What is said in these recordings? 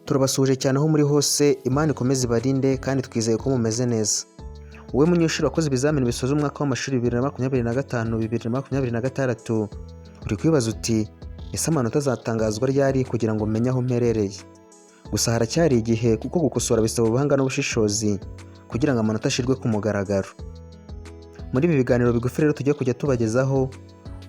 Turabasuhuje cyane aho muri hose, Imana ikomeze ibarinde kandi twizeye ko mumeze neza. Wowe munyeshuri wakoze ibizamini bisoza umwaka w'amashuri 2025-2026, uri kwibaza uti ese amanota azatangazwa ryari kugira ngo umenye aho mperereye? Gusa haracyari igihe kuko gukosora bisaba ubuhanga n'ubushishozi kugira ngo amanota ashirwe ku mugaragaro. Muri ibi biganiro bigufi rero tugiye kujya tubagezaho,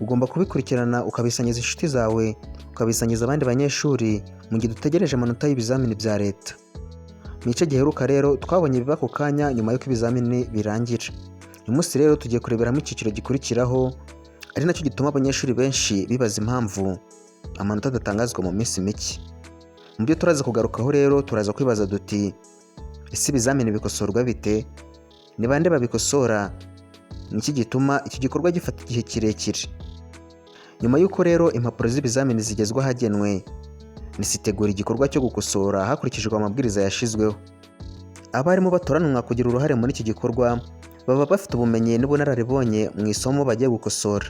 ugomba kubikurikirana ukabisangiza inshuti zawe, ukabisangiza abandi banyeshuri mu gihe dutegereje amanota y'ibizamini bya leta. Mu gice giheruka rero twabonye biba ako kanya nyuma y'uko ibizamini birangira. Uyu munsi rero tugiye kureberamo icyiciro gikurikiraho, ari nacyo gituma abanyeshuri benshi bibaza impamvu amanota adatangazwa mu minsi mike. Mu byo turaza kugarukaho rero turaza kwibaza duti ese ibizamini bikosorwa bite? Ni bande babikosora? Ni iki gituma iki gikorwa gifata igihe kirekire? Nyuma y'uko rero impapuro z'ibizamini zigezwa ahagenwe, nisitegura igikorwa cyo gukosora hakurikijwe amabwiriza yashizweho. Abarimu batoranwa kugira uruhare muri iki gikorwa baba bafite ubumenyi n'ubunararibonye mu isomo bagiye gukosora.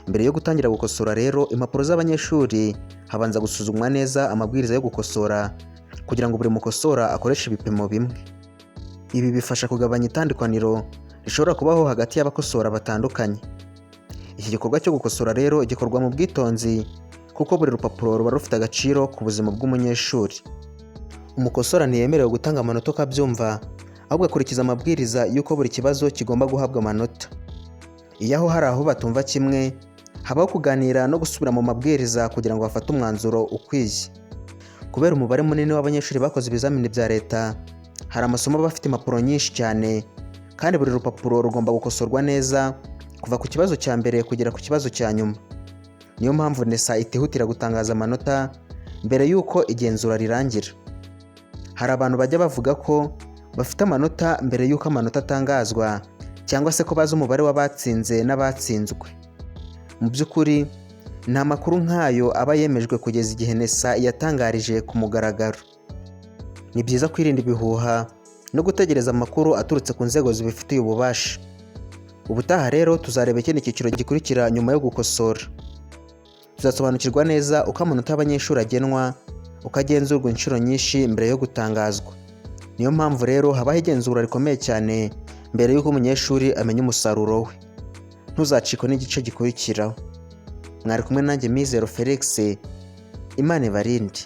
Mbere yo gutangira gukosora rero, impapuro z'abanyeshuri habanza gusuzumwa neza amabwiriza yo gukosora kugira ngo buri mukosora akoreshe ibipimo bimwe. Ibi bifasha kugabanya itandukaniro rishobora kubaho hagati y'abakosora batandukanye. Iki gikorwa cyo gukosora rero gikorwa mu bwitonzi kuko buri rupapuro ruba rufite agaciro ku buzima bw'umunyeshuri. Umukosora ntiyemerewe gutanga amanota uko abyumva, ahubwo akurikiza amabwiriza y'uko buri kibazo kigomba guhabwa amanota. Iyo aho hari aho batumva kimwe, habaho kuganira no gusubira mu mabwiriza kugira ngo bafate umwanzuro ukwiye. Kubera umubare munini w'abanyeshuri bakoze ibizamini bya leta, hari amasomo aba afite impapuro nyinshi cyane, kandi buri rupapuro rugomba gukosorwa neza kuva ku kibazo cya mbere kugera ku kibazo cya nyuma. Niyo mpamvu NESA itihutira gutangaza amanota mbere y'uko igenzura rirangira. Hari abantu bajya bavuga ko bafite amanota mbere y'uko amanota atangazwa, cyangwa se ko bazi umubare w'abatsinze n'abatsinzwe. Mu by'ukuri nta makuru nk'ayo aba yemejwe kugeza igihe NESA yatangarije ku mugaragaro. Ni byiza kwirinda ibihuha no gutegereza amakuru aturutse ku nzego zibifitiye ububasha. Ubutaha rero tuzareba ikindi cyiciro gikurikira nyuma yo gukosora. Tuzasobanukirwa neza uko amanota y'abanyeshuri agenwa, ukagenzurwa inshuro nyinshi mbere yo gutangazwa. Niyo mpamvu rero habaho igenzura rikomeye cyane mbere y'uko umunyeshuri amenya umusaruro we. Ntuzacikwe n'igice gikurikiraho. Mwari kumwe nanjye Mizero Felix, Imana ibarinde.